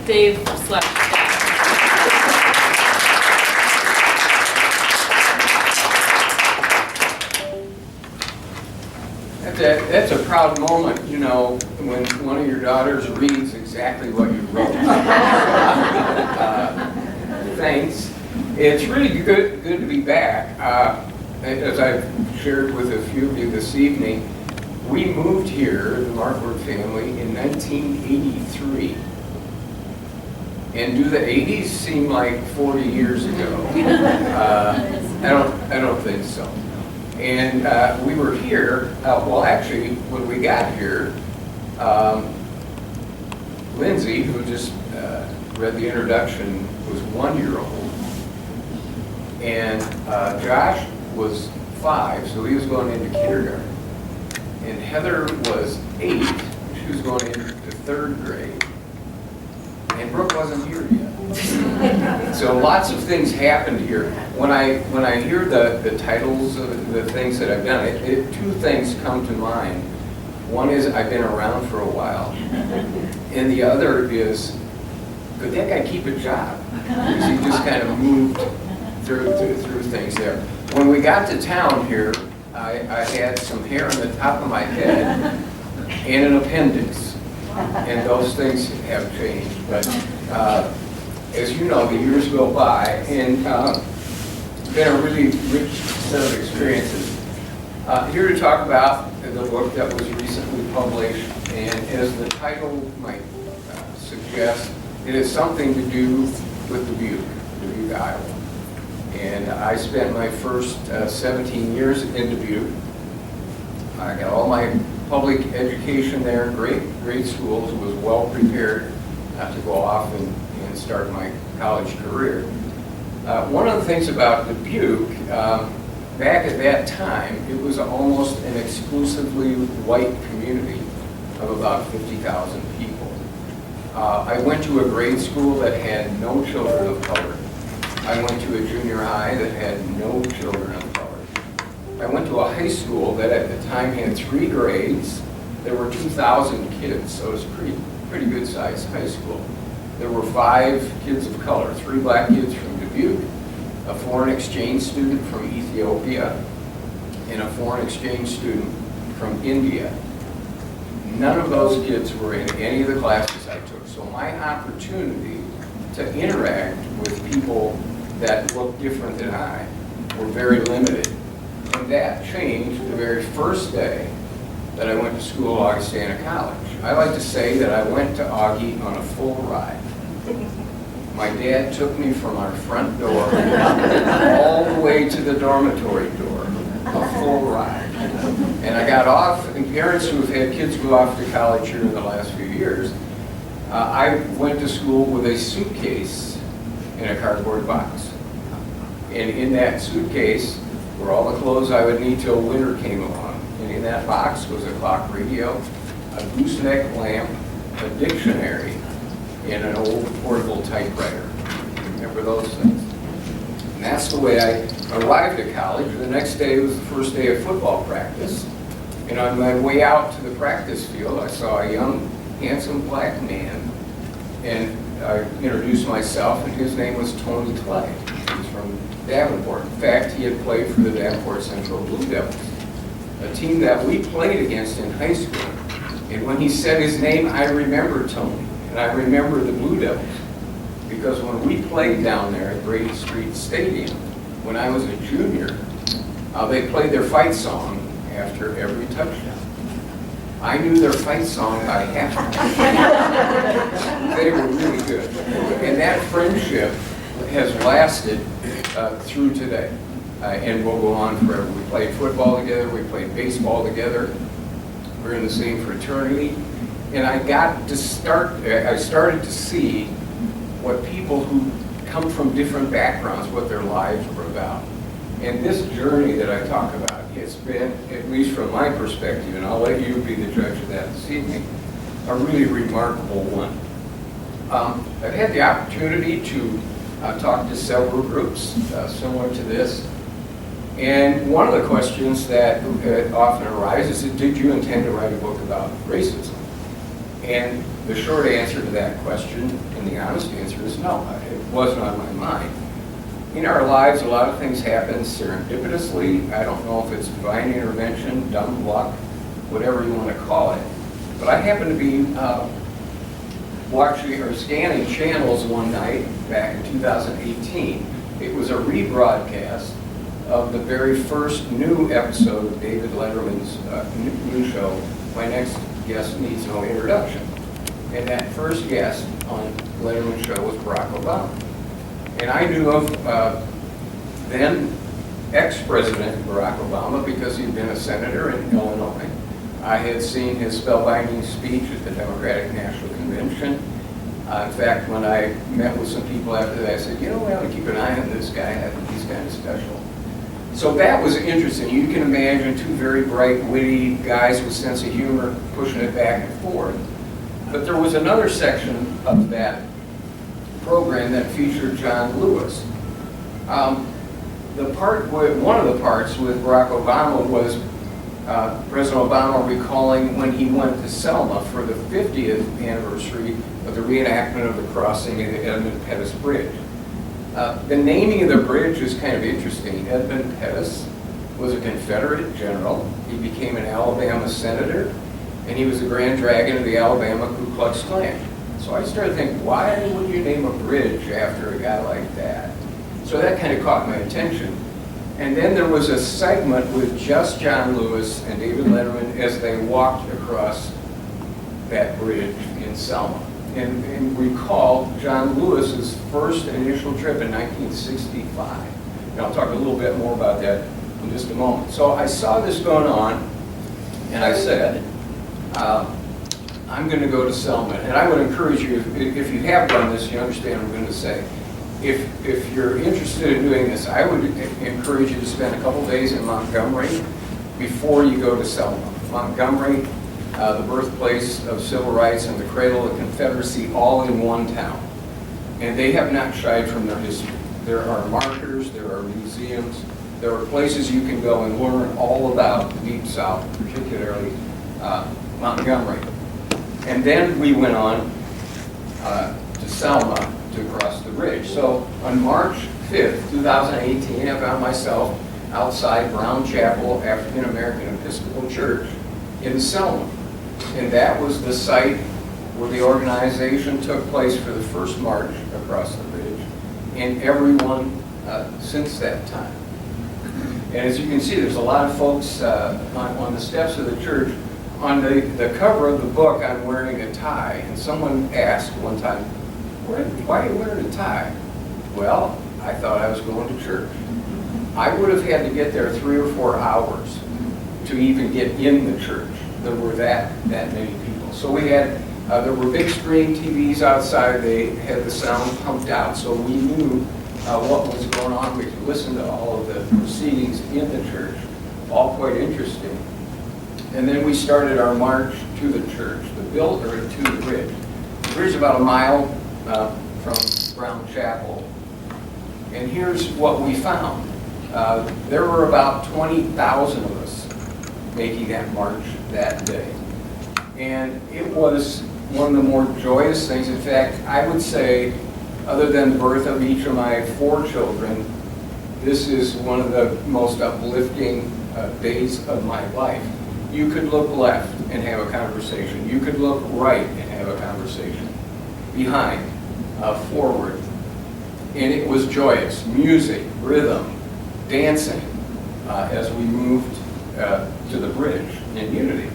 Dave/Deb. That's a proud moment, you know, when one of your daughters reads exactly what you wrote. Thanks. It's really good to be back. As I've shared with a few of you this evening, we moved here, the Markward family, in 1983. And do the 80s seem like 40 years ago? I don't think so. And we were here, well actually, when we got here, Lindsay, who just read the introduction, was 1 year old. And Josh was 5, so he was going into kindergarten. And Heather was 8, she was going into 3rd grade. And Brooke wasn't here yet. So lots of things happened here. When I hear the titles of the things that I've done, two things come to mind. One is I've been around for a while, and the other is, could that guy keep a job? Because he just kind of moved through things there. When we got to town here, I had some hair on the top of my head and an appendix. And those things have changed. But as you know, the years go by, and it's been a really rich set of experiences. Here to talk about the book that was recently published, and as the title might suggest, it has something to do with Dubuque, Iowa. And I spent my first 17 years in Dubuque. I got all my public education there, great schools, was well prepared to go off and start my college career. One of the things about Dubuque, back at that time, it was almost an exclusively white community of about 50,000 people. I went to a grade school that had no children of color. I went to a junior high that had no children of color. I went to a high school that at the time had 3 grades. There were 2,000 kids, so it was a pretty good sized high school. There were 5 kids of color, 3 black kids from Dubuque, a foreign exchange student from Ethiopia, and a foreign exchange student from India. None of those kids were in any of the classes I took, so my opportunity to interact with people that looked different than I were very limited. And that changed the very first day that I went to school at Augustana College. I like to say that I went to Augie on a full ride. My dad took me from our front door all the way to the dormitory door, a full ride. And I got off, and parents who have had kids go off to college here in the last few years, I went to school with a suitcase in a cardboard box. And in that suitcase were all the clothes I would need till winter came along. And in that box was a clock radio, a gooseneck lamp, a dictionary, and an old portable typewriter. Remember those things? And that's the way I arrived at college. The next day was the first day of football practice. And on my way out to the practice field, I saw a young, handsome black man. And I introduced myself, and his name was Tony Clay. He's from Davenport. In fact, he had played for the Davenport Central Blue Devils, a team that we played against in high school. And when he said his name, I remembered Tony, and I remember the Blue Devils. Because when we played down there at Brady Street Stadium, when I was a junior, they played their fight song after every touchdown. I knew their fight song by half. They were really good. And that friendship has lasted through today. And will go on forever. We played football together, we played baseball together. We're in the same fraternity. And I started to see what people who come from different backgrounds, what their lives were about. And this journey that I talk about, it's been, at least from my perspective, and I'll let you be the judge of that this evening, a really remarkable one. I've had the opportunity to talk to several groups similar to this. And one of the questions that often arises is, did you intend to write a book about racism? And the short answer to that question, and the honest answer is no, it wasn't on my mind. In our lives, a lot of things happen serendipitously. I don't know if it's divine intervention, dumb luck, whatever you want to call it. But I happened to be watching or scanning channels one night back in 2018. It was a rebroadcast of the very first new episode of David Letterman's new show, My Next Guest Needs No Introduction. And that first guest on Letterman's show was Barack Obama. And I knew of then ex-President Barack Obama because he'd been a senator in Illinois. I had seen his spellbinding speech at the Democratic National Convention. In fact, when I met with some people after that, I said, you know, we ought to keep an eye on this guy. I think he's kind of special. So that was interesting. You can imagine two very bright, witty guys with sense of humor pushing it back and forth. But there was another section of that program that featured John Lewis. One of the parts with Barack Obama was President Obama recalling when he went to Selma for the 50th anniversary of the reenactment of the crossing of the Edmund Pettus Bridge. The naming of the bridge is kind of interesting. Edmund Pettus was a Confederate general. He became an Alabama senator, and he was the Grand Dragon of the Alabama Ku Klux Klan. So I started thinking, why would you name a bridge after a guy like that? So that kind of caught my attention. And then there was a segment with just John Lewis and David Letterman as they walked across that bridge in Selma. And recall John Lewis's first initial trip in 1965. And I'll talk a little bit more about that in just a moment. So I saw this going on, and I said, I'm going to go to Selma. And I would encourage you, if you have done this, you understand what I'm going to say. If you're interested in doing this, I would encourage you to spend a couple days in Montgomery before you go to Selma. Montgomery, the birthplace of civil rights and the cradle of the Confederacy, all in one town. And they have not shied from their history. There are markers, there are museums, there are places you can go and learn all about the Deep South, particularly Montgomery. And then we went on to Selma to cross the bridge. So on March 5th, 2018, I found myself outside Brown Chapel African American Episcopal Church in Selma. And that was the site where the organization took place for the first march across the bridge, and everyone since that time. And as you can see, there's a lot of folks on the steps of the church. On the cover of the book, I'm wearing a tie, and someone asked one time, why are you wearing a tie? Well, I thought I was going to church. I would have had to get there 3 or 4 hours to even get in the church. There were that many people. So we had, there were big screen TVs outside. They had the sound pumped out, so we knew what was going on. We could listen to all of the proceedings in the church, all quite interesting. And then we started our march to the church, to the bridge. The bridge is about a mile from Brown Chapel. And here's what we found. There were about 20,000 of us making that march that day. And it was one of the more joyous things. In fact, I would say, other than the birth of each of my 4 children, this is one of the most uplifting days of my life. You could look left and have a conversation. You could look right and have a conversation. Behind, forward. And it was joyous. Music, rhythm, dancing as we moved to the bridge in unity.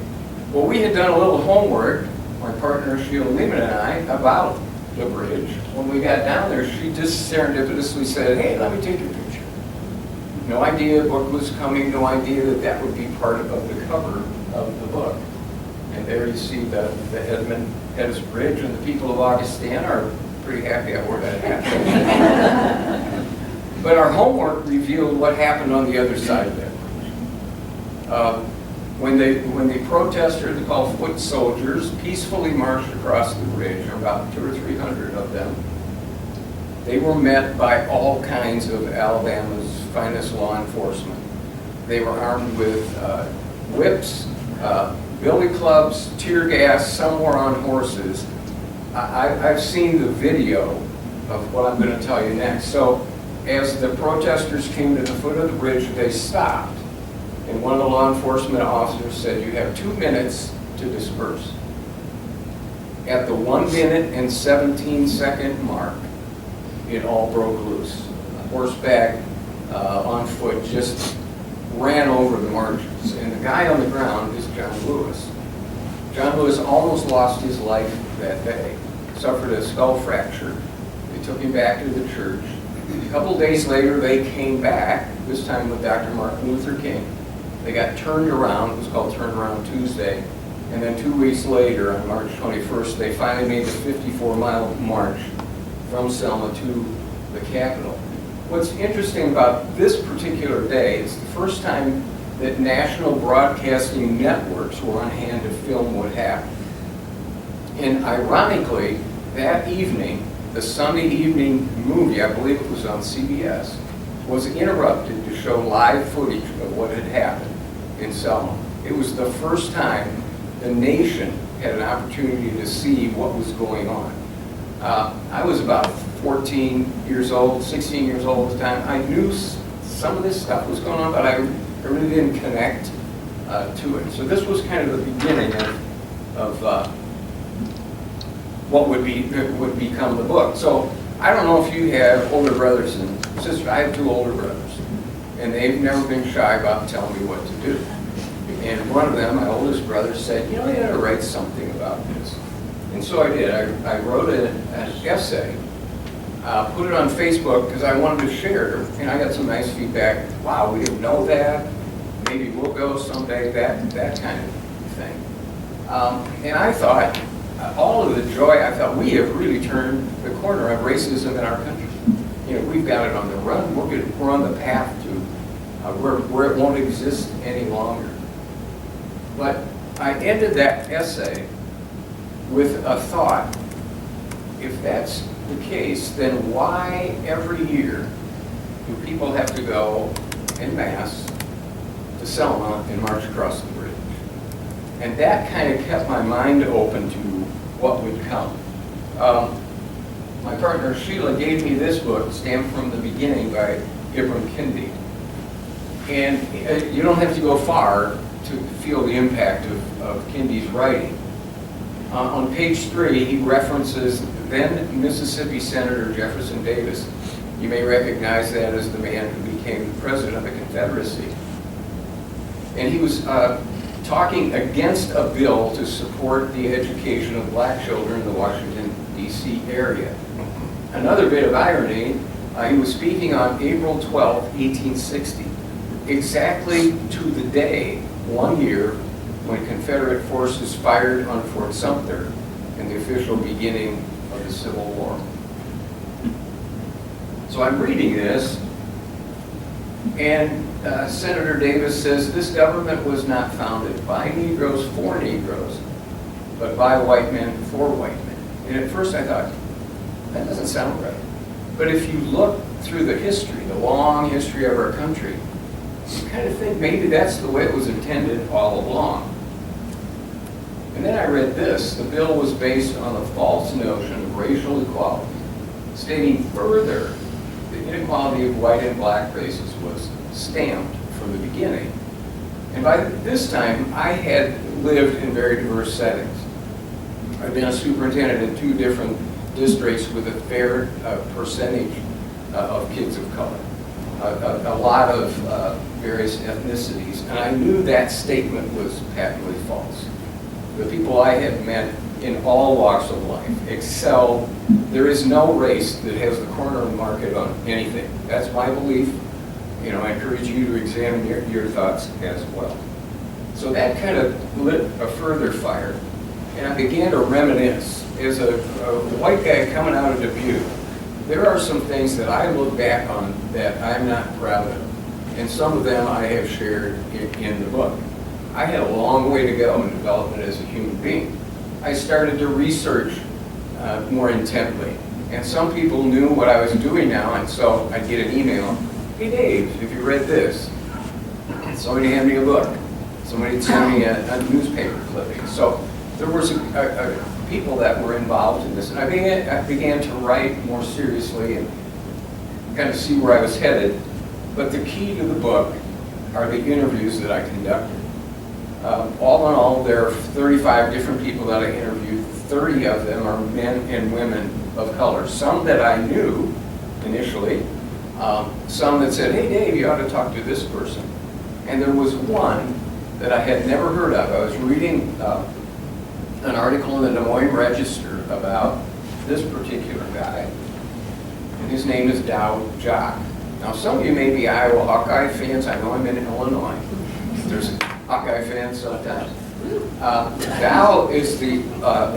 Well, we had done a little homework, my partner Sheila Lehman and I, about the bridge. When we got down there, she just serendipitously said, hey, let me take your picture. No idea a book was coming, no idea that would be part of the cover of the book. And there you see the Edmund Pettus Bridge, and the people of Augustana are pretty happy I wore that hat. But our homework revealed what happened on the other side of that bridge. When the protesters, they called foot soldiers, peacefully marched across the bridge, about 200 or 300 of them, they were met by all kinds of Alabama's finest law enforcement. They were armed with whips, billy clubs, tear gas, some were on horses. I've seen the video of what I'm going to tell you next. So as the protesters came to the foot of the bridge, they stopped. And one of the law enforcement officers said, "You have 2 minutes to disperse." At the 1 minute and 17-second mark, it all broke loose. Horseback, on foot, just ran over the marches. And the guy on the ground is John Lewis. John Lewis almost lost his life that day, suffered a skull fracture. They took him back to the church. A couple days later, they came back, this time with Dr. Martin Luther King. They got turned around. It was called Turnaround Tuesday. And then 2 weeks later, on March 21st, they finally made the 54-mile march from Selma to the Capitol. What's interesting about this particular day, it's the first time that national broadcasting networks were on hand to film what happened. And ironically, that evening, the Sunday evening movie, I believe it was on CBS, was interrupted to show live footage of what had happened in Selma. It was the first time the nation had an opportunity to see what was going on. I was about 14 years old, 16 years old at the time. I knew some of this stuff was going on, but I really didn't connect to it. So this was kind of the beginning of what would become the book. So I don't know if you have older brothers and sisters. I have 2 older brothers, and they've never been shy about telling me what to do. And one of them, my oldest brother, said, "You know, you ought to write something about this." And so I did. I wrote an essay, put it on Facebook because I wanted to share it. And I got some nice feedback. "Wow, we didn't know that. Maybe we'll go someday," that kind of thing. And I thought, all of the joy, I thought, we have really turned the corner of racism in our country. You know, we've got it on the run. We're on the path to where it won't exist any longer. But I ended that essay with a thought. If that's the case, then why every year do people have to go en masse to Selma and march across the bridge? And that kind of kept my mind open to what would come. My partner Sheila gave me this book, Stamped from the Beginning by Ibram Kendi. And you don't have to go far to feel the impact of Kendi's writing. On page 3, he references then Mississippi Senator Jefferson Davis. You may recognize that as the man who became the president of the Confederacy. And he was talking against a bill to support the education of black children in the Washington, D.C. area. Another bit of irony, he was speaking on April 12, 1860, exactly to the day, 1 year, when Confederate forces fired on Fort Sumter and the official beginning of the Civil War. So I'm reading this, and Senator Davis says, "This government was not founded by Negroes for Negroes, but by white men for white men." And at first I thought, that doesn't sound right. But if you look through the history, the long history of our country, you kind of think maybe that's the way it was intended all along. And then I read this. The bill was based on a false notion of racial equality, stating further the inequality of white and black races was stamped from the beginning. And by this time, I had lived in very diverse settings. I've been a superintendent in 2 different districts with a fair percentage of kids of color, a lot of various ethnicities, and I knew that statement was patently false. The people I have met in all walks of life excel. There is no race that has the corner of the market on anything. That's my belief. You know, I encourage you to examine your thoughts as well. So that kind of lit a further fire, and I began to reminisce. As a white guy coming out of Dubuque, there are some things that I look back on that I'm not proud of, and some of them I have shared in the book. I had a long way to go in development as a human being. I started to research more intently, and some people knew what I was doing now, and so I'd get an email, "Hey Dave, have you read this?" Somebody handed me a book. Somebody would send me a newspaper clipping. So there was people that were involved in this, and I began to write more seriously and kind of see where I was headed. But the key to the book are the interviews that I conducted. All in all, there are 35 different people that I interviewed. 30 of them are men and women of color. Some that I knew initially, some that said, hey Dave, you ought to talk to this person. And there was one that I had never heard of. I was reading an article in the Des Moines Register about this particular guy, and his name is Dow Jock. Now some of you may be Iowa Hawkeye fans. I know I'm in Illinois. There's Hawkeye fans sometimes. Dow is the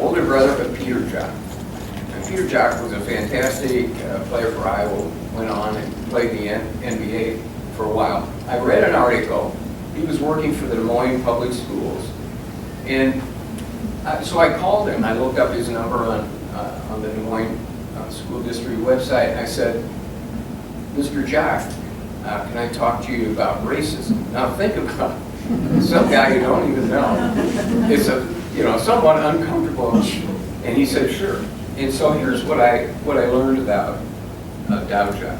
older brother of Peter Jock. And Peter Jock was a fantastic player for Iowa, went on and played the NBA for a while. I read an article. He was working for the Des Moines Public Schools. And so I called him. I looked up his number on the Des Moines School District website. And I said, Mr. Jock, can I talk to you about racism? Now think about some guy you don't even know. It's somewhat uncomfortable. And he said, sure. And so here's what I learned about Dow Jock.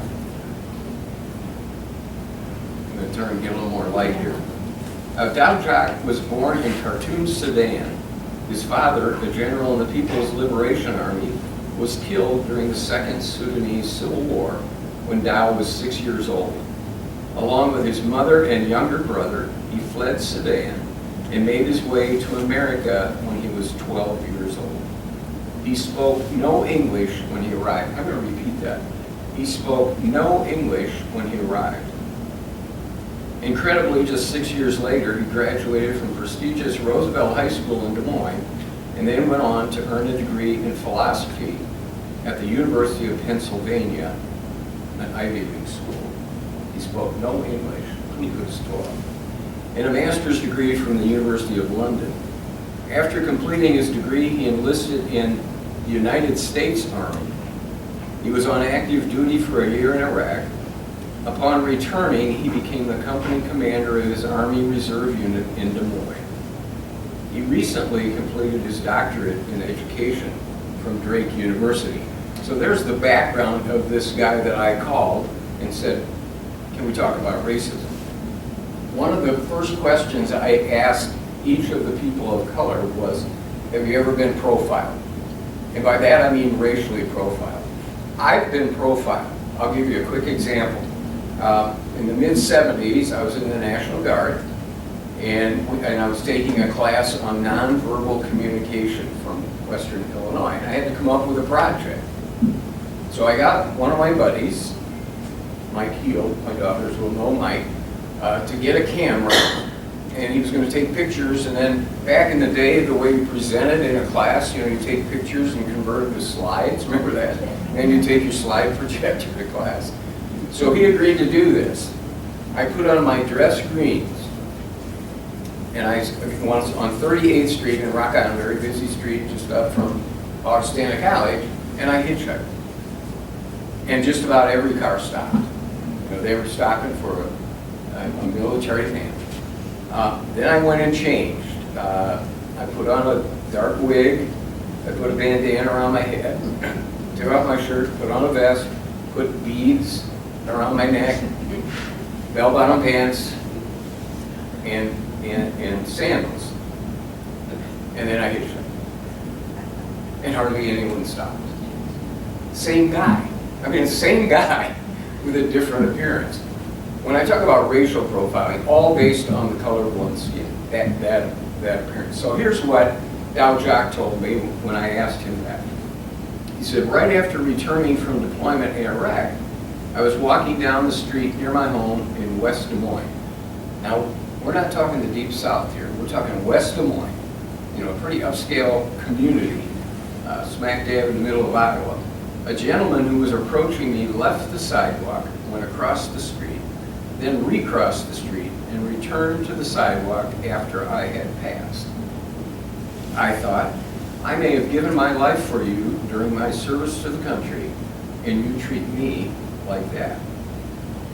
I'm going to turn and get a little more light here. Dow Jock was born in Khartoum, Sudan. His father, a general in the People's Liberation Army, was killed during the Second Sudanese Civil War when Dow was 6 years old. Along with his mother and younger brother, he fled Sudan and made his way to America when he was 12 years old. He spoke no English when he arrived. I'm going to repeat that. He spoke no English when he arrived. Incredibly, just 6 years later, he graduated from prestigious Roosevelt High School in Des Moines and then went on to earn a degree in philosophy at the University of Pennsylvania, an Ivy League school. He spoke no English when he was 12. And a master's degree from the University of London. After completing his degree, he enlisted in the United States Army. He was on active duty for a year in Iraq. Upon returning, he became the company commander of his Army Reserve Unit in Des Moines. He recently completed his doctorate in education from Drake University. So there's the background of this guy that I called and said, can we talk about racism? One of the first questions I asked each of the people of color was, have you ever been profiled? And by that I mean racially profiled. I've been profiled. I'll give you a quick example. In the mid-70s, I was in the National Guard, and I was taking a class on nonverbal communication from Western Illinois, and I had to come up with a project. So I got one of my buddies, Mike Heel, my daughters will know Mike, to get a camera, and he was going to take pictures. And then back in the day, the way you presented in a class, you take pictures and convert them to slides. Remember that? And you take your slide projector to class. So he agreed to do this. I put on my dress greens, and I was on 38th Street in Rock Island, a very busy street just up from Augustana College, and I hitchhiked. And just about every car stopped. They were stopping for a military man. Then I went and changed. I put on a dark wig, I put a bandana around my head, took off my shirt, put on a vest, put beads around my neck, bell-bottom pants, and sandals. And then I hitchhiked. And hardly anyone stopped. Same guy. Same guy with a different appearance. When I talk about racial profiling, all based on the color of one's skin, that appearance. So here's what Dow Jock told me when I asked him that. He said, right after returning from deployment in Iraq, I was walking down the street near my home in West Des Moines. Now, we're not talking the Deep South here. We're talking West Des Moines, a pretty upscale community, smack dab in the middle of Iowa. A gentleman who was approaching me left the sidewalk, went across the street, then recrossed the street, and returned to the sidewalk after I had passed. I thought, I may have given my life for you during my service to the country, and you treat me like that.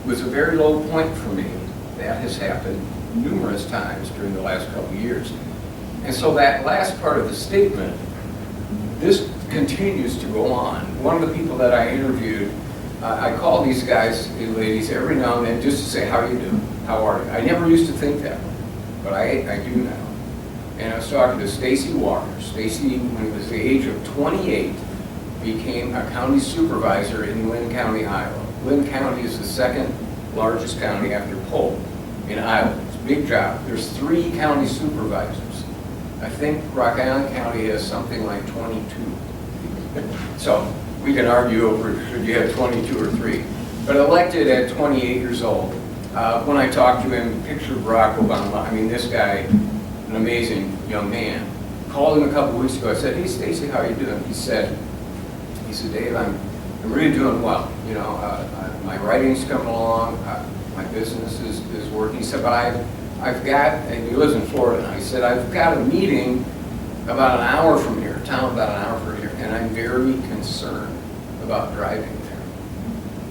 It was a very low point for me. That has happened numerous times during the last couple of years. And so that last part of the statement, this continues to go on. One of the people that I interviewed, I call these guys and ladies every now and then just to say, how you doing? How are you? I never used to think that way, but I do now. And I was talking to Stacy Walker. Stacy, when he was the age of 28, became a county supervisor in Lynn County, Iowa. Lynn County is the second largest county after Polk in Iowa. It's a big job. There's 3 county supervisors. I think Rock Island County has something like 22. So we can argue over should you have 22 or 3. But elected at 28 years old. When I talked to him, picture Barack Obama. I mean, this guy, an amazing young man. Called him a couple weeks ago. I said, hey, Stacy, how are you doing? He said, Dave, I'm really doing well. You know, my writing's coming along. My business is working. He said, but I've got, and he lives in Florida now. He said, I've got a meeting about an hour from here, town about an hour from here, and I'm very concerned about driving there.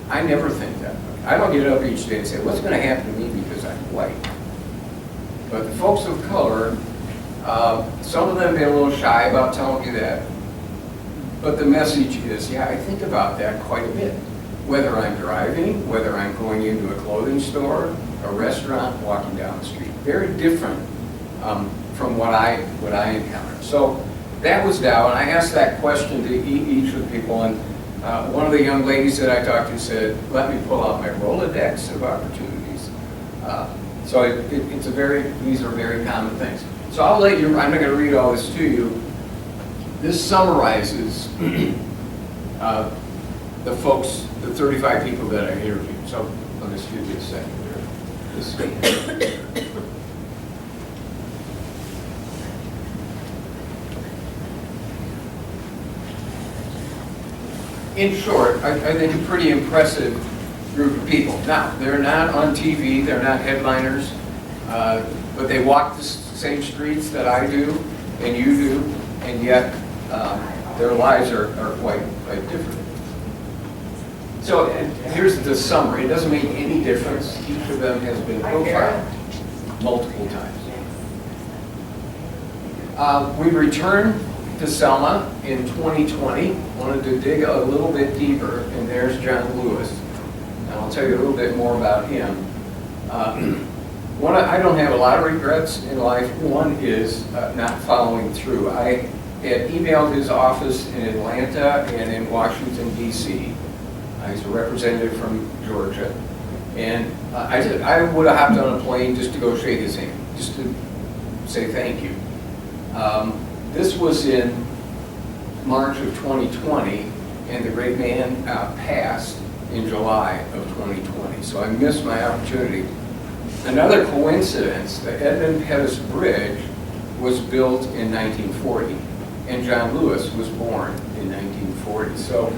I never think that. I don't get up each day and say, what's going to happen to me because I'm white? But the folks of color, some of them have been a little shy about telling me that. But the message is, yeah, I think about that quite a bit. Whether I'm driving, whether I'm going into a clothing store, a restaurant, walking down the street. Very different from what I encountered. So that was Dow, and I asked that question to each of the people, and one of the young ladies that I talked to said, let me pull out my Rolodex of opportunities. So it's these are very common things. So I'll let you, I'm not going to read all this to you. This summarizes the folks, the 35 people that I interviewed. So I'll just give you a second here. In short, I think a pretty impressive group of people. Now, they're not on TV, they're not headliners, but they walk the same streets that I do and you do, and yet their lives are quite different. So here's the summary. It doesn't make any difference. Each of them has been profiled multiple times. We returned to Selma in 2020. Wanted to dig a little bit deeper, and there's John Lewis. And I'll tell you a little bit more about him. I don't have a lot of regrets in life. One is not following through. I had emailed his office in Atlanta and in Washington, D.C. He's a representative from Georgia. And I would have hopped on a plane just to go shake his hand, just to say thank you. This was in March of 2020, and the great man passed in July of 2020. So I missed my opportunity. Another coincidence, the Edmund Pettus Bridge was built in 1940, and John Lewis was born in 1940. So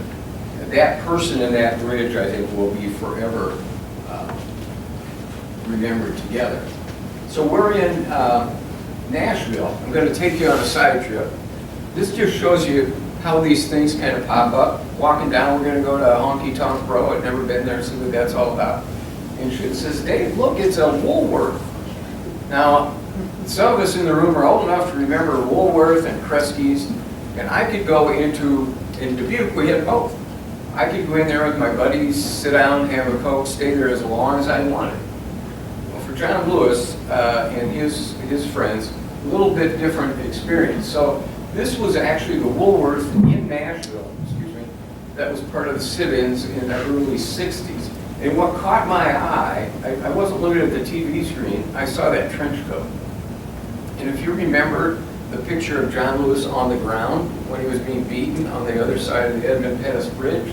that person in that bridge, I think, will be forever remembered together. So we're in Nashville. I'm going to take you on a side trip. This just shows you how these things kind of pop up. Walking down, we're going to go to Honky Tonk Bro. I've never been there, so what that's all about. And she says, Dave, look, it's a Woolworth. Now, some of us in the room are old enough to remember Woolworth and Kresge's, and I could go in Dubuque, we had both. I could go in there with my buddies, sit down, have a Coke, stay there as long as I wanted. Well, for John Lewis and his friends, a little bit different experience. So this was actually the Woolworth in Nashville, that was part of the sit-ins in the early 60s. And what caught my eye, I wasn't looking at the TV screen, I saw that trench coat. And if you remember the picture of John Lewis on the ground when he was being beaten on the other side of the Edmund Pettus Bridge,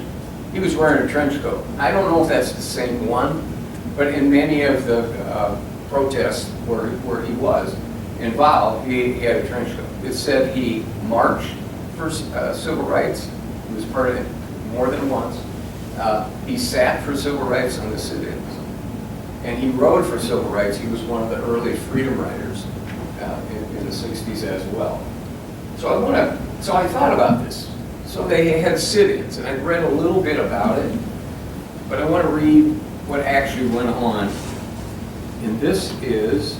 he was wearing a trench coat. I don't know if that's the same one, but in many of the protests where he was involved, he had a trench coat. It said he marched for civil rights. He was part of it more than once. He sat for civil rights on the sit-ins. And he rode for civil rights. He was one of the early freedom riders in the 60s as well. So I thought about this. So they had sit-ins, and I read a little bit about it, but I want to read what actually went on. And this is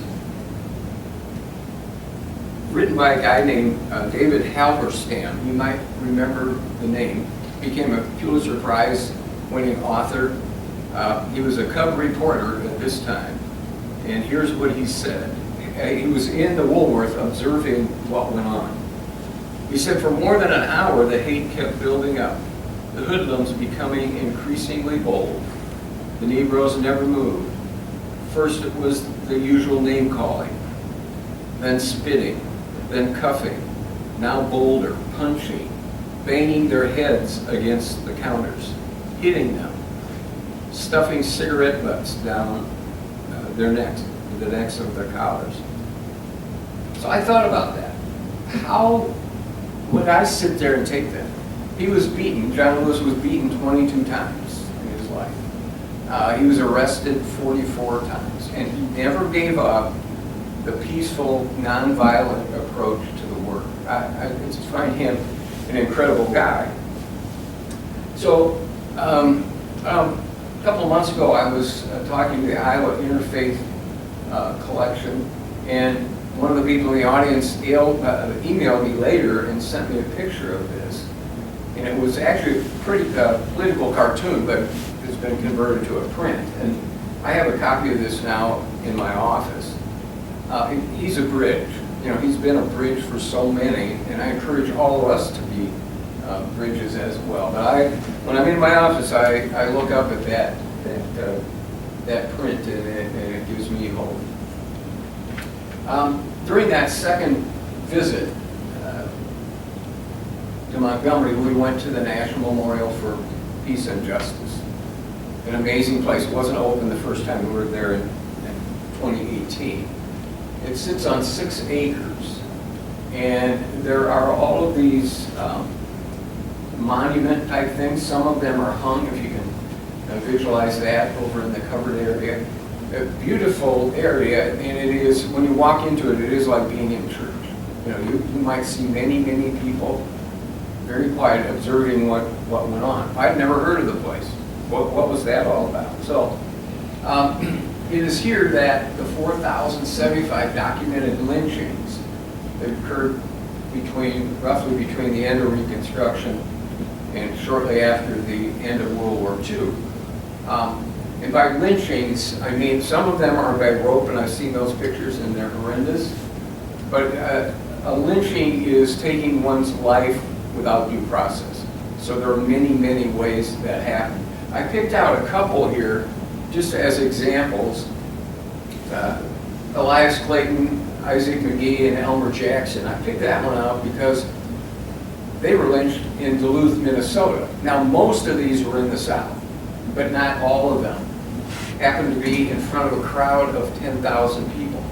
written by a guy named David Halberstam. You might remember the name. Became a Pulitzer Prize winning author. He was a cub reporter at this time. And here's what he said. He was in the Woolworth observing what went on. He said, for more than an hour, the hate kept building up. The hoodlums becoming increasingly bold. The Negroes never moved. First it was the usual name calling, then spitting, then cuffing, now bolder, punching, banging their heads against the counters, hitting them, stuffing cigarette butts down their necks, the necks of their collars. So I thought about that. How would I sit there and take that? He was beaten. John Lewis was beaten 22 times in his life. He was arrested 44 times, and he never gave up the peaceful, nonviolent approach to the work. I just find him an incredible guy. So a couple of months ago, I was talking to the Iowa Interfaith Collection, and one of the people in the audience emailed me later and sent me a picture of this. And it was actually a pretty political cartoon, but it's been converted to a print. And I have a copy of this now in my office. He's a bridge. You know, he's been a bridge for so many, and I encourage all of us to be bridges as well. But when I'm in my office, I look up at that print, and it gives me hope. During that second visit to Montgomery, we went to the National Memorial for Peace and Justice. An amazing place. It wasn't open the first time we were there in 2018. It sits on 6 acres, and there are all of these monument type things. Some of them are hung, if you can visualize that over in the covered area. A beautiful area, and it is, when you walk into it, it is like being in church. You know, you might see many, many people very quiet, observing what went on. I'd never heard of the place. What was that all about? So it is here that the 4,075 documented lynchings that occurred roughly between the end of Reconstruction and shortly after the end of World War II. And by lynchings, I mean some of them are by rope, and I've seen those pictures and they're horrendous. But a lynching is taking one's life without due process. So there are many, many ways that happen. I picked out a couple here just as examples. Elias Clayton, Isaac McGee, and Elmer Jackson. I picked that one out because they were lynched in Duluth, Minnesota. Now most of these were in the South, but not all of them happened to be in front of a crowd of 10,000 people.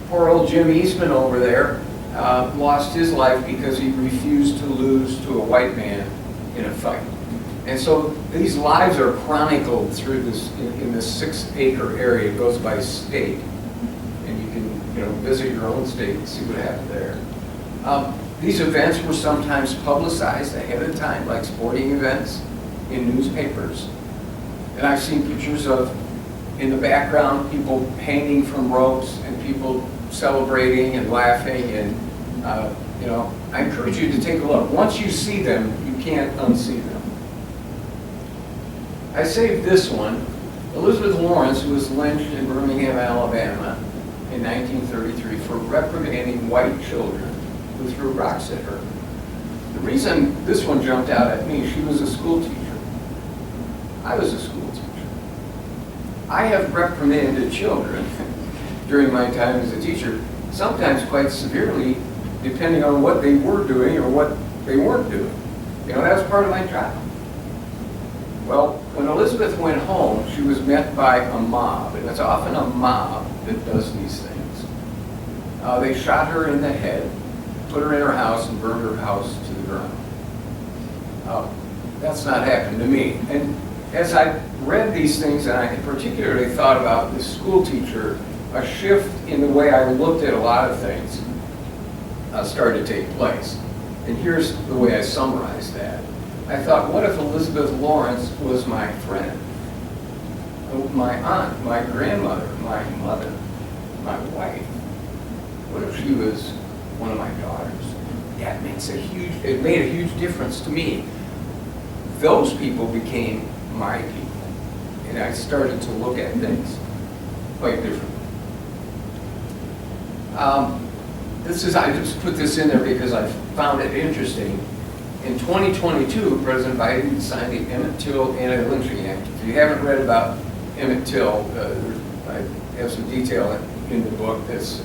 Poor old Jim Eastman over there lost his life because he refused to lose to a white man in a fight. And so these lives are chronicled through this in this 6-acre area. It goes by state, and you can visit your own state and see what happened there. These events were sometimes publicized ahead of time, like sporting events in newspapers. And I've seen pictures of, in the background, people hanging from ropes and people celebrating and laughing. And I encourage you to take a look. Once you see them, you can't unsee them. I saved this one. Elizabeth Lawrence, who was lynched in Birmingham, Alabama in 1933 for reprimanding white children who threw rocks at her. The reason this one jumped out at me, she was a school teacher. I was a school teacher. I have reprimanded children during my time as a teacher, sometimes quite severely, depending on what they were doing or what they weren't doing. That was part of my job. Well, when Elizabeth went home, she was met by a mob, and it's often a mob that does these things. They shot her in the head, put her in her house, and burned her house to the ground. That's not happened to me. And as I read these things, and I particularly thought about this school teacher, a shift in the way I looked at a lot of things started to take place. And here's the way I summarized that. I thought, what if Elizabeth Lawrence was my friend, my aunt, my grandmother, my mother, my wife? What if she was one of my daughters? It made a huge difference to me. Those people became my people, and I started to look at things quite differently. I just put this in there because I found it interesting. In 2022, President Biden signed the Emmett Till Anti-Lynching Act. If you haven't read about Emmett Till, I have some detail in the book that's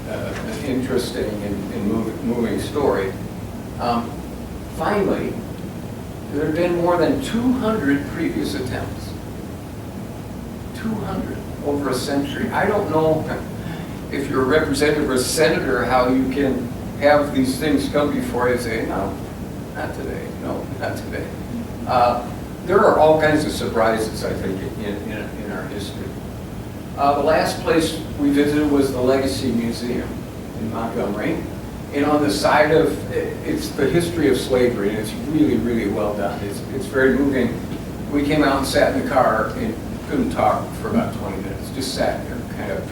an interesting and moving story. Finally, there have been more than 200 previous attempts. 200 over a century. I don't know if you're a representative or a senator how you can have these things come before you and say, no, not today, no, not today. There are all kinds of surprises, I think, in our history. The last place we visited was the Legacy Museum in Montgomery. And on the side of, it's the history of slavery, and it's really, really well done. It's very moving. We came out and sat in the car and couldn't talk for about 20 minutes. Just sat there, kind of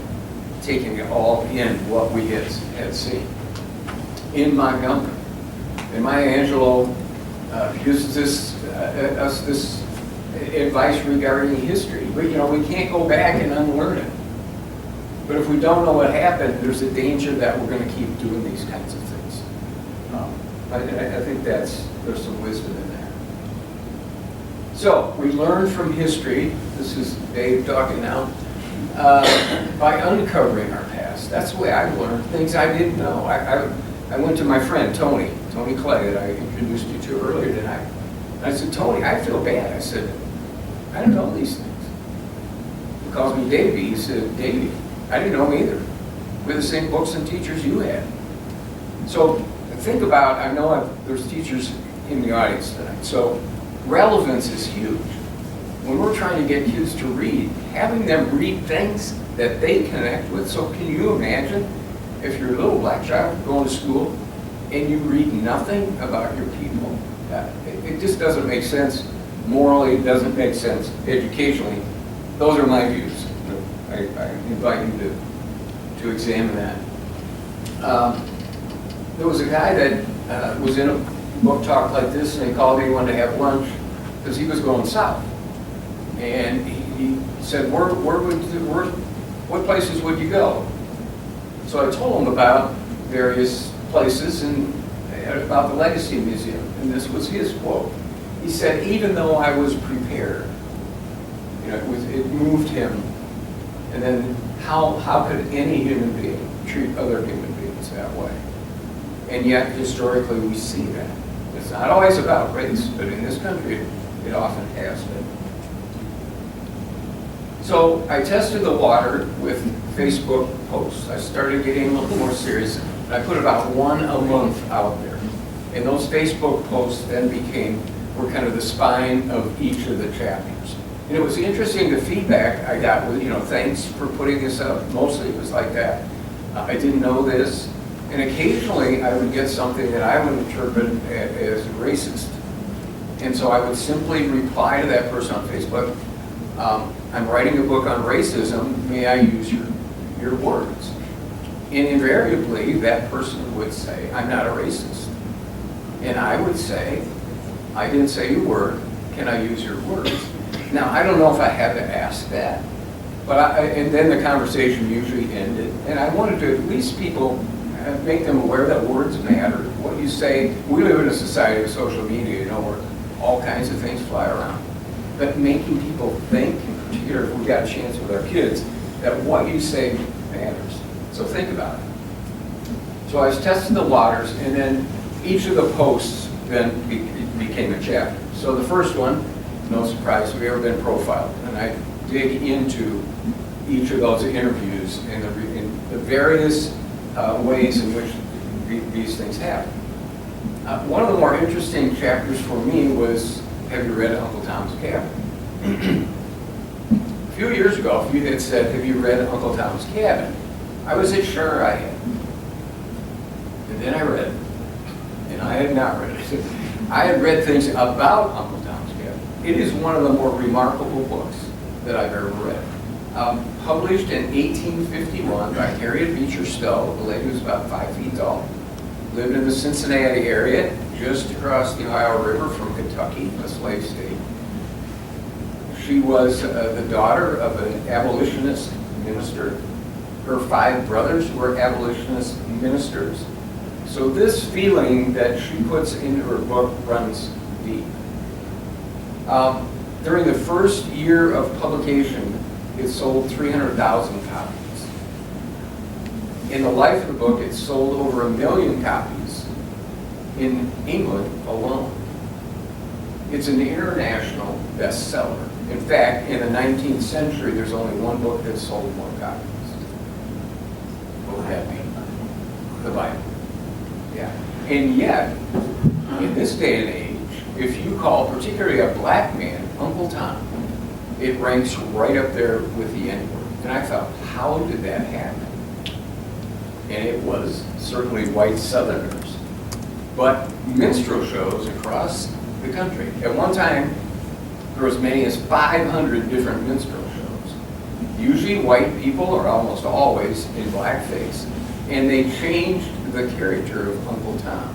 taking it all in, what we had seen. In Montgomery. And Maya Angelou gives us this advice regarding history. We can't go back and unlearn it. But if we don't know what happened, there's a danger that we're going to keep doing these kinds of things. I think there's some wisdom in there. So we learn from history. This is Dave talking now. By uncovering our past. That's the way I learned things I didn't know. I went to my friend Tony Clay that I introduced you to earlier tonight. I said, Tony, I feel bad. I said, I don't know these things. He calls me Davey. He said, Davey, I didn't know them either. We had the same books and teachers you had. So think about, I know there's teachers in the audience tonight, so relevance is huge. When we're trying to get kids to read, having them read things that they connect with. So can you imagine if you're a little black child going to school and you read nothing about your people? It just doesn't make sense. Morally, it doesn't make sense. Educationally, those are my views. I invite you to examine that. There was a guy that was in a book talk like this, and they called me, wanted to have lunch because he was going south. And he said, what places would you go? So I told him about various places and about the Legacy Museum, and this was his quote. He said, even though I was prepared, it moved him. And then how could any human being treat other human beings that way? And yet, historically, we see that. It's not always about race, but in this country, it often has been. So I tested the water with Facebook posts. I started getting a little more serious. I put about one a month out there. And those Facebook posts then were kind of the spine of each of the chapters. And it was interesting, the feedback I got was, thanks for putting this up. Mostly it was like that. I didn't know this. And occasionally I would get something that I would interpret as racist. And so I would simply reply to that person on Facebook, I'm writing a book on racism, may I use your words? And invariably that person would say, I'm not a racist. And I would say, I didn't say your word, can I use your words? Now, I don't know if I had to ask that, but and then the conversation usually ended. And I wanted to at least make them aware that words matter. What you say, we live in a society of social media, where all kinds of things fly around. But making people think, in particular if we've got a chance with our kids, that what you say matters. So think about it. So I was testing the waters, and then each of the posts then became a chapter. So the first one, no surprise, we've ever been profiled. And I dig into each of those interviews and the various ways in which these things happen. One of the more interesting chapters for me was, have you read Uncle Tom's Cabin? A few years ago, if you had said, have you read Uncle Tom's Cabin? I would say, sure, I had. And then I read it. And I had not read it. I had read things about Uncle Tom's Cabin. It is one of the more remarkable books that I've ever read. Published in 1851 by Harriet Beecher Stowe, the lady was about 5 feet tall. Lived in the Cincinnati area, just across the Ohio River from Kentucky, a slave state. She was the daughter of an abolitionist minister. Her 5 brothers were abolitionist ministers. So this feeling that she puts into her book runs deep. During the first year of publication, it sold 300,000 copies. In the life of the book, it sold over 1 million copies in England alone. It's an international bestseller. In fact, in the 19th century, there's only one book that sold more copies. What would that be? The Bible. Yeah. And yet, in this day and age, if you call particularly a black man Uncle Tom, it ranks right up there with the N-word. And I thought, how did that happen? And it was certainly white Southerners, but minstrel shows across the country. At one time, there were as many as 500 different minstrel shows. Usually white people, or almost always, in blackface. And they changed the character of Uncle Tom.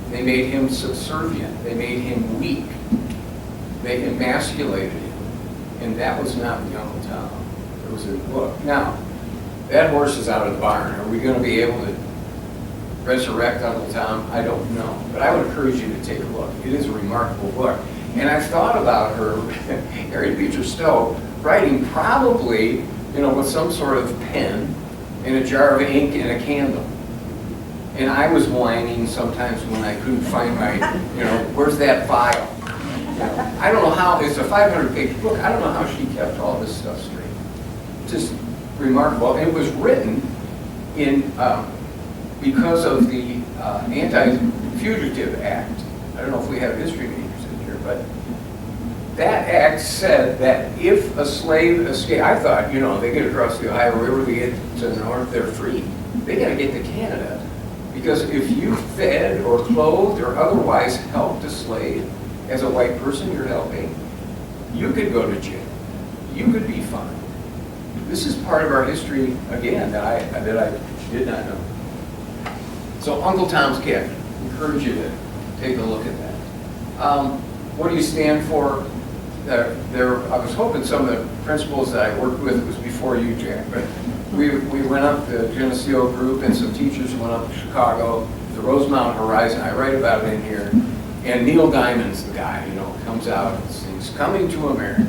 They made him subservient. They made him weak. They emasculated him. And that was not the Uncle Tom. It was in the book. Now, that horse is out of the barn. Are we going to be able to resurrect Uncle Tom? I don't know. But I would encourage you to take a look. It is a remarkable book. And I've thought about her, Harriet Beecher Stowe, writing probably, with some sort of pen and a jar of ink and a candle. And I was whining sometimes when I couldn't find my, where's that file? I don't know how, it's a 500-page book, I don't know how she kept all this stuff straight. Just remarkable. It was written in, because of the Anti-Fugitive Act. I don't know if we have history majors in here, but that act said that if a slave escaped, I thought, they get across the Ohio River, they get to the north, they're free. They got to get to Canada. Because if you fed or clothed or otherwise helped a slave, as a white person you're helping, you could go to jail. You could be fined. This is part of our history, again, that I did not know. So Uncle Tom's Cabin. I encourage you to take a look at that. What do you stand for? I was hoping some of the principals that I worked with, it was before you, Jack, but we went up, the Geneseo group and some teachers went up to Chicago, the Rosemount Horizon. I write about it in here. And Neil Diamond's the guy, comes out and sings Coming to America.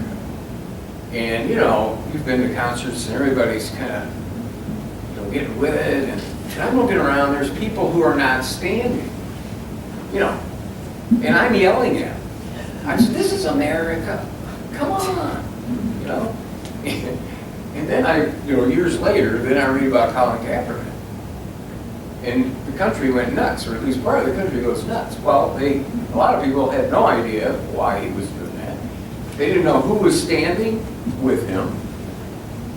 And, you've been to concerts and everybody's kind of, getting with it. And I'm looking around, there's people who are not standing, and I'm yelling at them. I said, this is America. Come on, And then years later, then I read about Colin Kaepernick. And the country went nuts, or at least part of the country goes nuts. Well, a lot of people had no idea why he was doing that. They didn't know who was standing with him.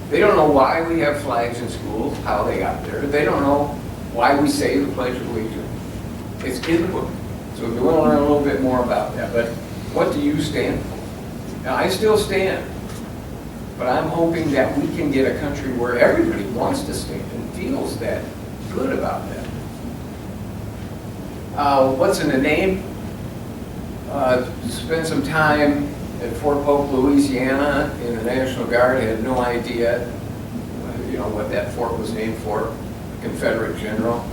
They don't know why we have flags in schools, how they got there. They don't know why we say the Pledge of Allegiance. It's in the book. So if you want to learn a little bit more about that. But what do you stand for? Now, I still stand. But I'm hoping that we can get a country where everybody wants to stand and feels that good about that. What's in the name? Spent some time at Fort Polk, Louisiana in the National Guard. I had no idea, what that fort was named for, a Confederate general.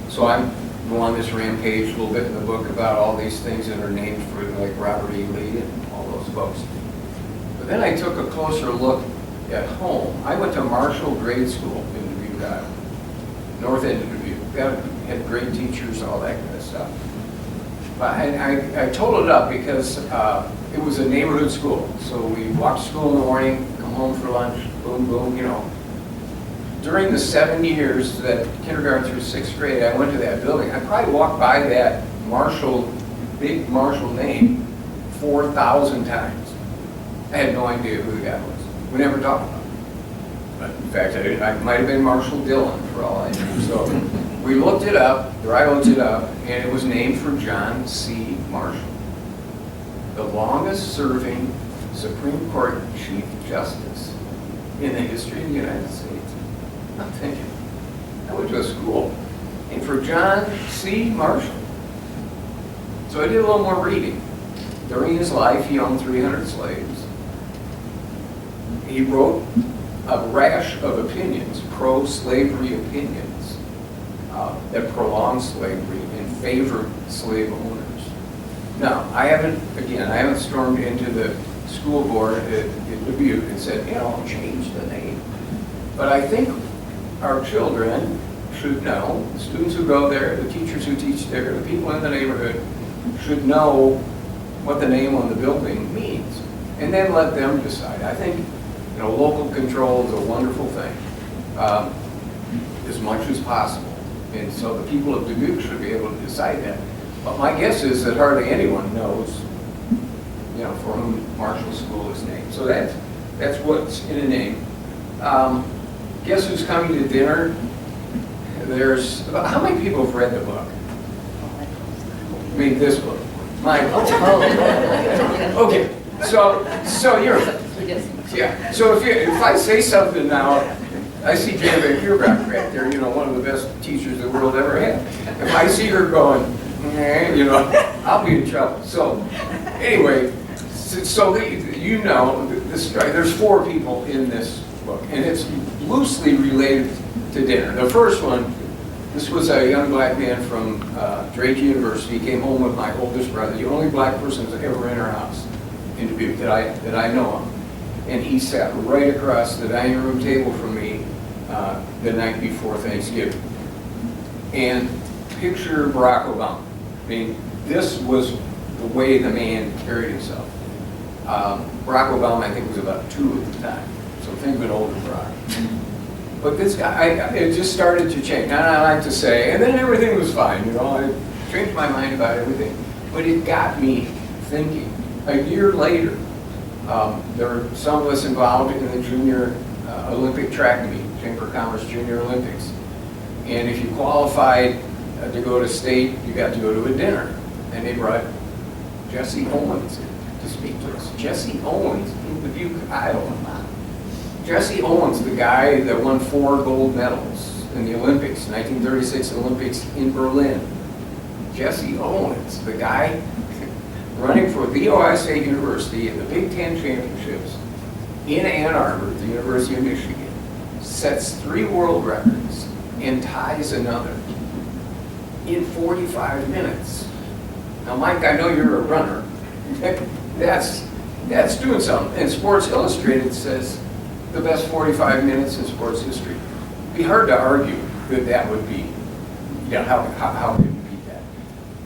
So I'm on this rampage a little bit in the book about all these things that are named for, like Robert E. Lee and all those folks. But then I took a closer look at home. I went to Marshall Grade School in Dubuque, Iowa. North end of Dubuque. Had great teachers, all that kind of stuff. But I told it up because it was a neighborhood school. So we walked to school in the morning, come home for lunch, boom, boom, During the 7 years that kindergarten through 6th grade, I went to that building. I probably walked by that big Marshall name 4,000 times. I had no idea who the guy was. We never talked about him. But in fact, I might have been Marshall Dillon for all I knew. So we looked it up, or I looked it up, and it was named for John C. Marshall, the longest serving Supreme Court Chief Justice in the history of the United States. I'm thinking, I went to a school, and for John C. Marshall. So I did a little more reading. During his life, he owned 300 slaves. He wrote a rash of opinions, pro-slavery opinions, that prolonged slavery and favored slave owners. Now, I haven't stormed into the school board at Dubuque and said, change the name. But I think our children should know, the students who go there, the teachers who teach there, the people in the neighborhood should know what the name on the building means. And then let them decide. I think local control is a wonderful thing, as much as possible. And so the people of Dubuque should be able to decide that. But my guess is that hardly anyone knows, for whom Marshall School is named. So that's what's in a name. Guess who's coming to dinner? How many people have read the book? I mean, this book. My book. Okay, so you're, yeah. So if I say something now, I see Jane Van Kurbach right there, one of the best teachers the world ever had. If I see her going, I'll be in trouble. So anyway, there's 4 people in this book, and it's loosely related to dinner. The first one, this was a young black man from Drake University. He came home with my oldest brother, the only black person who's ever in our house in Dubuque that I know of. And he sat right across the dining room table from me the night before Thanksgiving. And picture Barack Obama. I mean, this was the way the man carried himself. Barack Obama, I think, was about 2 at the time. So think of an older Barack. But this guy, it just started to change. And I like to say, and then everything was fine. I changed my mind about everything. But it got me thinking. A year later, there were some of us involved in the junior Olympic track meet, Chamber of Commerce Junior Olympics. And if you qualified to go to state, you got to go to a dinner. And they brought Jesse Owens in to speak to us. Jesse Owens in Dubuque, Iowa. Jesse Owens, the guy that won 4 gold medals in the Olympics, 1936 Olympics in Berlin. Jesse Owens, the guy running for the Ohio State University in the Big Ten Championships in Ann Arbor, the University of Michigan, sets 3 world records and ties another in 45 minutes. Now, Mike, I know you're a runner. That's doing something. And Sports Illustrated says the best 45 minutes in sports history. It'd be hard to argue that would be, how could you beat that?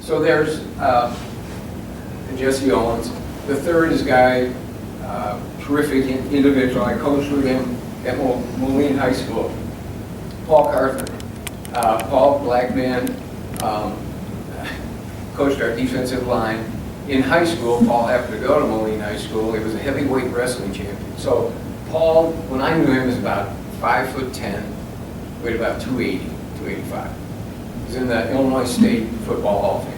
So there's Jesse Owens. The third is a guy, terrific individual. I coached with him at Moline High School. Paul Carther. Paul, black man, coached our defensive line. In high school, Paul happened to go to Moline High School. He was a heavyweight wrestling champion. So Paul, when I knew him, was about 5'10", weighed about 280, 285. He was in the Illinois State Football Hall of Fame.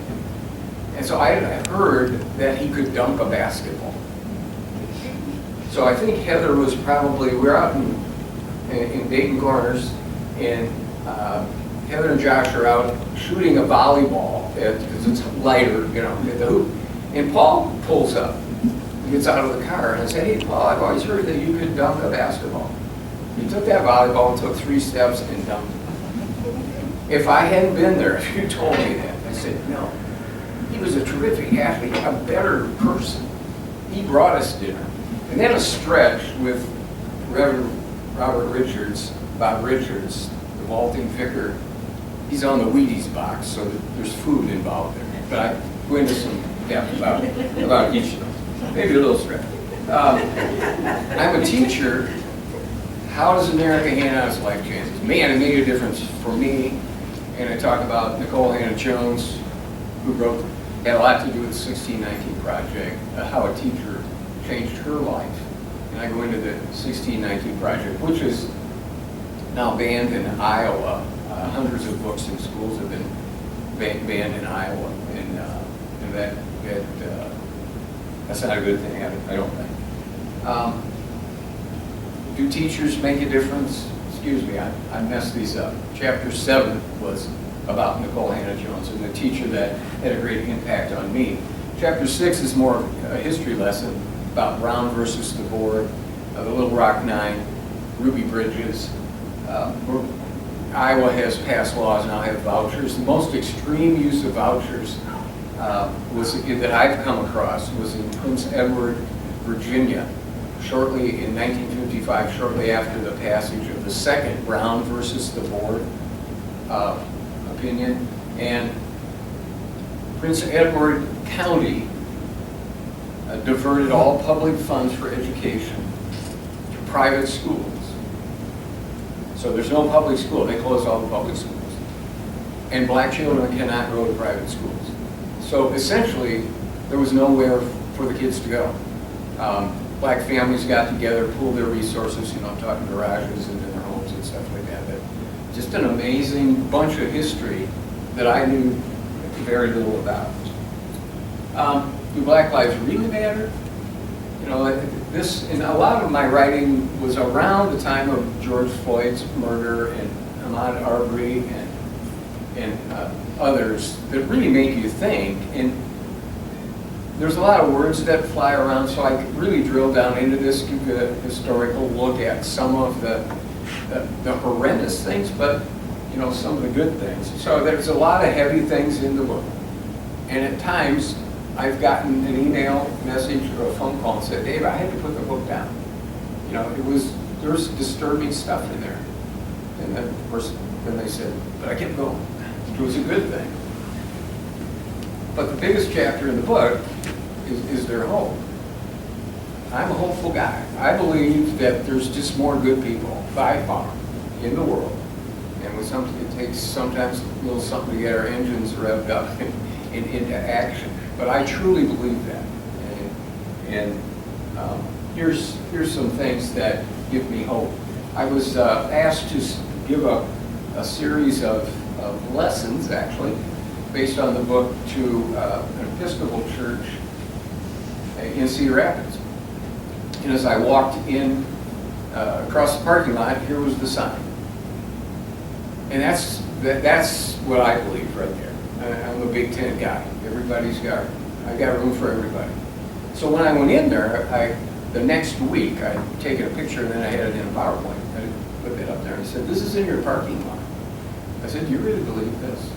And so I had heard that he could dunk a basketball. So I think Heather was probably, we're out in Dayton Corners, and Heather and Josh are out shooting a volleyball because it's lighter, at the hoop. And Paul pulls up. He gets out of the car and I said, "Hey, Paul, I've always heard that you could dunk a basketball." He took that volleyball and took 3 steps and dunked it. If I hadn't been there, if you told me that, I said, no. He was a terrific athlete, a better person. He brought us dinner. And then a stretch with Reverend Robert Richards, Bob Richards, the vaulting vicar. He's on the Wheaties box, so there's food involved there. But I go into some depth about each of them. Maybe a little stretch. I'm a teacher. How does America hand out its life chances? Man, it made a difference for me. And I talk about Nicole Hannah-Jones, who had a lot to do with the 1619 Project, how a teacher changed her life. And I go into the 1619 Project, which is now banned in Iowa. Hundreds of books in schools have been banned in Iowa, and that's not a good thing, I don't think. do teachers make a difference? Excuse me, I messed these up. Chapter 7 was about Nicole Hannah-Jones and the teacher that had a great impact on me. Chapter 6 is more a history lesson about Brown versus the board, the Little Rock Nine, Ruby Bridges. Iowa has passed laws now have vouchers. The most extreme use of vouchers that I've come across was in Prince Edward, Virginia, shortly in 1955, shortly after the passage of the second Brown versus the board opinion. And Prince Edward County diverted all public funds for education to private schools. So there's no public school. They closed all the public schools. And black children cannot go to private schools. So essentially, there was nowhere for the kids to go. Black families got together, pooled their resources, I'm talking garages and in their homes and stuff like that. But just an amazing bunch of history that I knew very little about. Do Black lives really matter? This, and a lot of my writing was around the time of George Floyd's murder and Ahmaud Arbery and others that really make you think. And there's a lot of words that fly around, so I could really drill down into this, give a historical look at some of the horrendous things, but some of the good things. So there's a lot of heavy things in the book. And at times, I've gotten an email message or a phone call and said, Dave, I had to put the book down. There's disturbing stuff in there. And then, of course, then they said, but I kept going. It was a good thing. But the biggest chapter in the book is their hope. I'm a hopeful guy. I believe that there's just more good people, by far, in the world. And it takes sometimes a little something to get our engines revved up and into action. But I truly believe that. And here's some things that give me hope. I was asked to give a series of lessons, actually, based on the book to an Episcopal church in Cedar Rapids. And as I walked in across the parking lot, here was the sign. And that's what I believe right there. I'm a big tent guy. I got room for everybody. So when I went in there, the next week, I'd taken a picture and then I had it in a PowerPoint. I put it up there and I said, this is in your parking lot. I said, do you really believe this?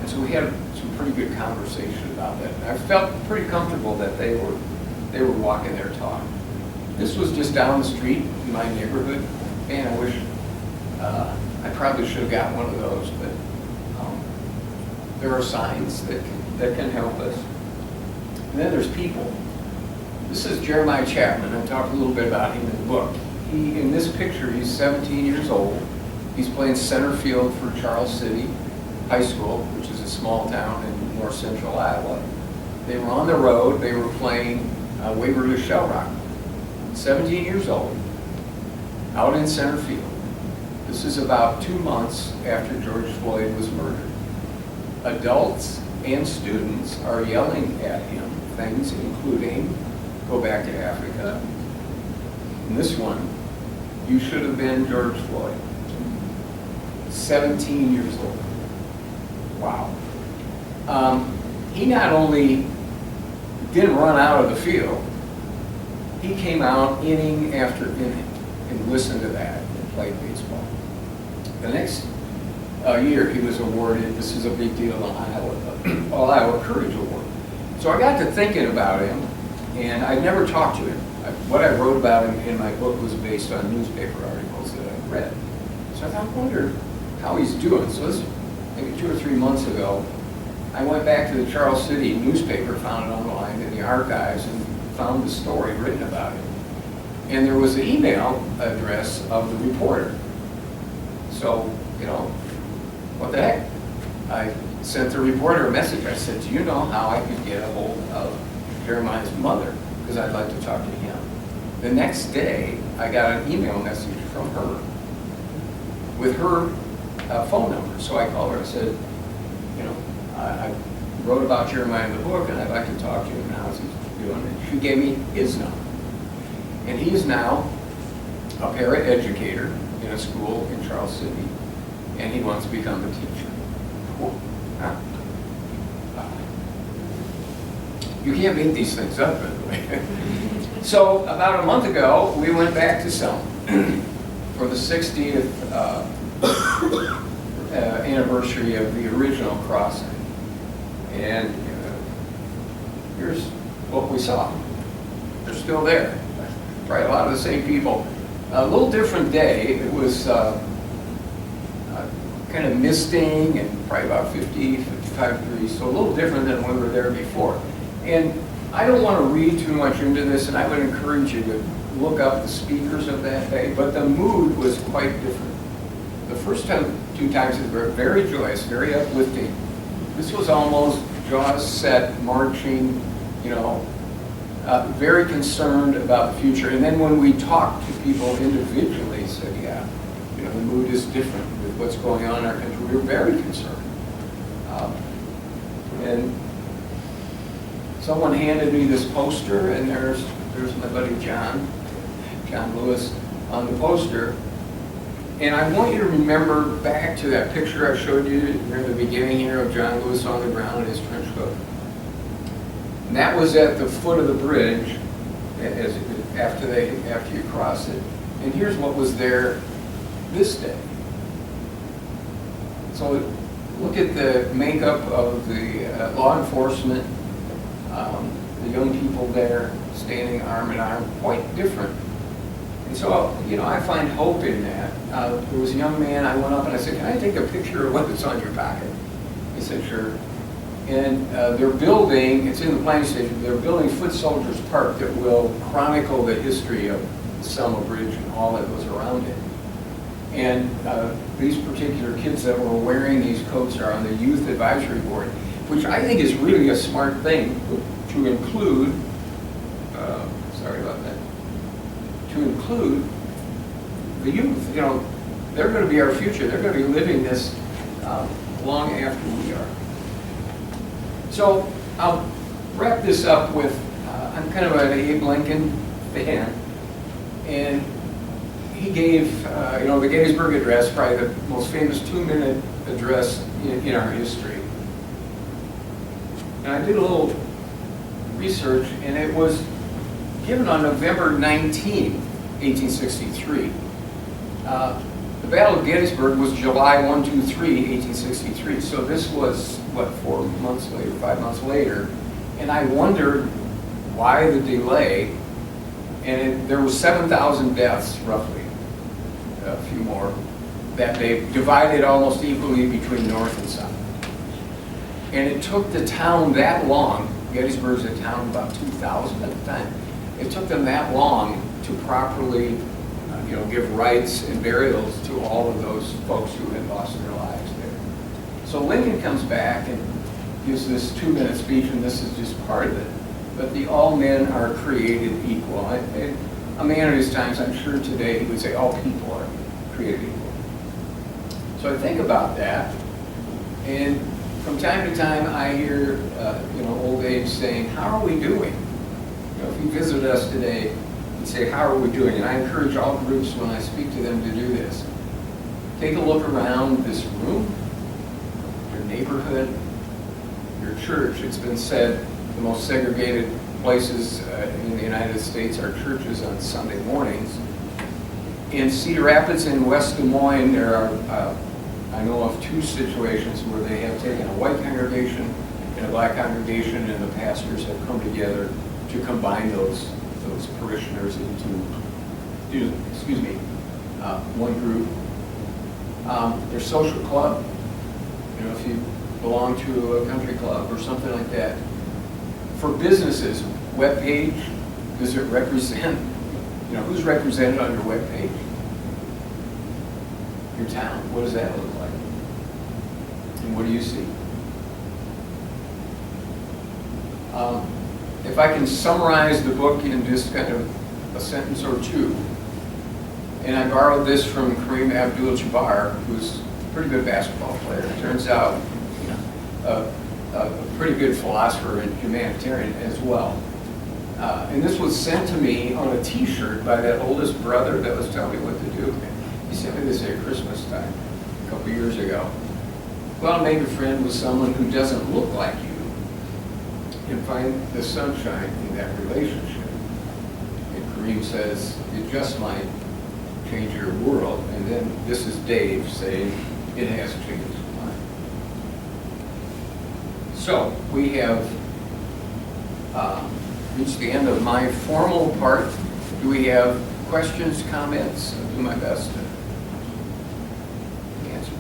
And so we had some pretty good conversation about that. And I felt pretty comfortable that they were walking their talk. This was just down the street in my neighborhood. Man, I wish I probably should have got one of those, but there are signs that can help us. And then there's people. This is Jeremiah Chapman. I talked a little bit about him in the book. In this picture, he's 17 years old. He's playing center field for Charles City High School, which is a small town in north central Iowa. They were on the road. They were playing Waverly Shell Rock. 17 years old, out in center field. This is about 2 months after George Floyd was murdered. Adults and students are yelling at him things including, go back to Africa. And this one, you should have been George Floyd. 17 years old. Wow. He not only didn't run out of the field, he came out inning after inning and listened to that and played baseball. The next year he was awarded, this is a big deal in Iowa, All-Iowa Courage Award. So I got to thinking about him, and I'd never talked to him. What I wrote about him in my book was based on newspaper articles that I read. So I thought, I wonder how he's doing. So this, maybe 2 or 3 months ago, I went back to the Charles City newspaper, found it online in the archives, and found the story written about it. And there was the email address of the reporter. So, what the heck? I sent the reporter a message. I said, do you know how I could get a hold of Jeremiah's mother? Because I'd like to talk to him. The next day, I got an email message from her with her phone number. So I called her and said, I wrote about Jeremiah in the book, and I'd like to talk to him, and how's he doing? And she gave me his number. And he is now a para-educator in a school in Charles City, and he wants to become a teacher. Huh? You can't make these things up, by the way. So about a month ago, we went back to Selma for the 60th anniversary of the original crossing. And here's what we saw. They're still there. Probably a lot of the same people. A little different day. It was kind of misting and probably about 50, 55 degrees, so a little different than when we were there before. And I don't want to read too much into this, and I would encourage you to look up the speakers of that day, but the mood was quite different. The first two times it were very joyous, very uplifting. This was almost jaws set, marching, you know, very concerned about the future. And then when we talked to people individually, said, yeah, you know, the mood is different with what's going on in our country. We were very concerned. And someone handed me this poster, and there's my buddy John Lewis on the poster. And I want you to remember back to that picture I showed you near the beginning here of John Lewis on the ground in his trench coat. And that was at the foot of the bridge after you cross it. And here's what was there this day. So look at the makeup of the law enforcement, the young people there standing arm in arm, quite different. And so, you know, I find hope in that. There was a young man, I went up and I said, can I take a picture of what's on your pocket? He said, sure. And they're building, it's in the planning station, they're building Foot Soldiers Park that will chronicle the history of the Selma Bridge and all that goes around it. And these particular kids that were wearing these coats are on the Youth Advisory Board, which I think is really a smart thing to include, sorry about that, to include the youth. You know, they're going to be our future. They're going to be living this long after we are. So I'll wrap this up with, I'm kind of an Abe Lincoln fan, and he gave, you know, the Gettysburg Address, probably the most famous 2-minute address in our history. And I did a little research, and it was given on November 19, 1863. The Battle of Gettysburg was July 1, 2, 3, 1863. So this was, what, 4 months later, 5 months later. And I wondered why the delay. And there were 7,000 deaths, roughly, a few more, that day, divided almost equally between North and South. And it took the town that long, Gettysburg's a town of about 2,000 at the time, it took them that long to properly you know, give rites and burials to all of those folks who had lost their lives there. So Lincoln comes back and gives this 2-minute speech, and this is just part of it. But the all men are created equal. And a man of his times, I'm sure today, he would say all people are created equal. So I think about that, and from time to time I hear you know, old age saying, how are we doing? You know, if you visit us today, and say, how are we doing? And I encourage all groups when I speak to them to do this. Take a look around this room, your neighborhood, your church. It's been said the most segregated places in the United States are churches on Sunday mornings. In Cedar Rapids and West Des Moines, there are, I know of 2 situations where they have taken a white congregation and a black congregation, and the pastors have come together to combine those parishioners into, one group. Their social club, you know, if you belong to a country club or something like that. For businesses, web page, does it represent, you know, who's represented on your web page? Your town. What does that look like? And what do you see? If I can summarize the book in just kind of a sentence or two, and I borrowed this from Kareem Abdul-Jabbar, who's a pretty good basketball player. It turns out, you know, a pretty good philosopher and humanitarian as well. And this was sent to me on a T-shirt by that oldest brother that was telling me what to do. He sent me this at Christmas time a couple years ago. Well, make a friend with someone who doesn't look like you and find the sunshine in that relationship. And Kareem says, it just might change your world. And then this is Dave saying, it has changed mine. So we have reached the end of my formal part. Do we have questions, comments? I'll do my best to answer.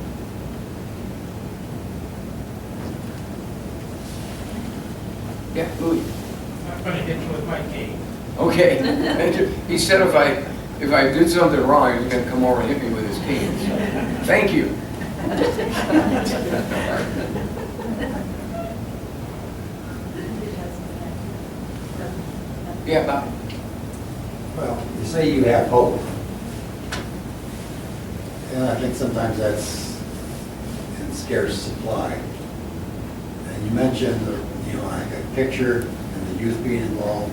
Yeah, Louis. I'm going to hit you with my cane. Okay. He said if I did something wrong, he was going to come over and hit me with his cane. So, thank you. Yeah, Bob. Well, you say you have hope. And I think sometimes that's in scarce supply. And you mentioned, like a picture and the youth being involved.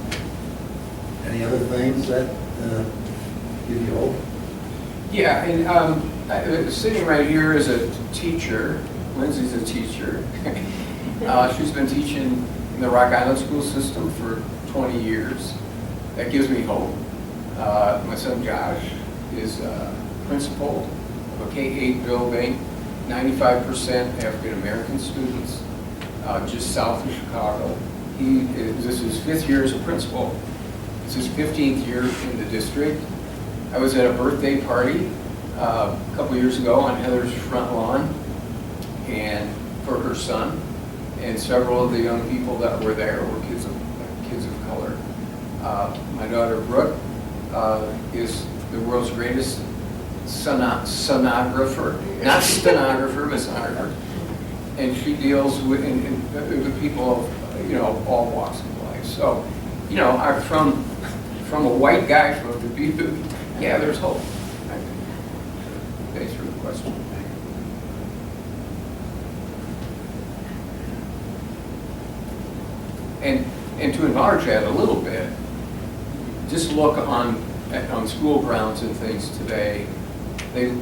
Any other things that give you hope? Yeah, and sitting right here is a teacher. Lindsay's a teacher. She's been teaching in the Rock Island school system for 20 years. That gives me hope. My son Josh is principal of a K-8 building, 95% African American students, just south of Chicago. This is his 5th year as a principal. It's his 15th year in the district. I was at a birthday party a couple years ago on Heather's front lawn, and for her son, and several of the young people that were there were kids of color. My daughter Brooke is the world's greatest sonographer, not stenographer, but sonographer, and she deals with people of all walks of life. So, I'm from a white guy from Dubuque. Yeah, there's hope. Thanks for the question. And to enlarge that a little bit, just look on school grounds and things today. They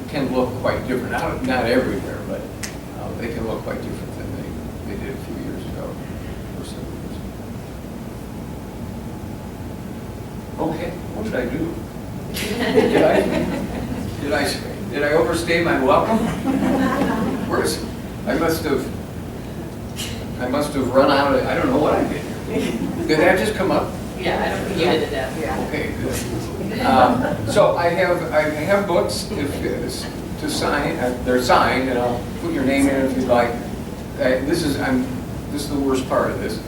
can look quite different. Not everywhere, but they can look quite different than they did a few years ago or several years ago. Okay, what did I do? Did I overstay my welcome? I must have run out of, I don't know what I did here. Did that just come up? Yeah, I don't think you did that. Yeah. Okay, good. So I have books to sign. They're signed, and I'll put your name in if you'd like. This is the worst part of this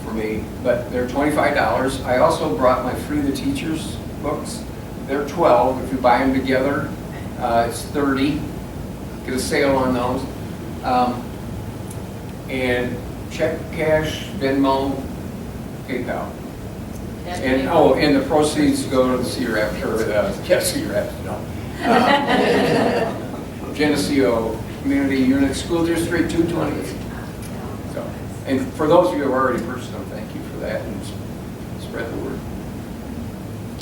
for me, but they're $25. I also brought my Free the Teachers books. They're $12. If you buy them together, it's $30. Get a sale on those. And check, cash, Venmo, PayPal. And the proceeds go to the CRF, Geneseo Community Unit School District 220. So, and for those of you who have already purchased them, thank you for that, and spread the word.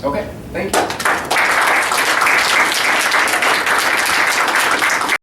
Okay, thank you.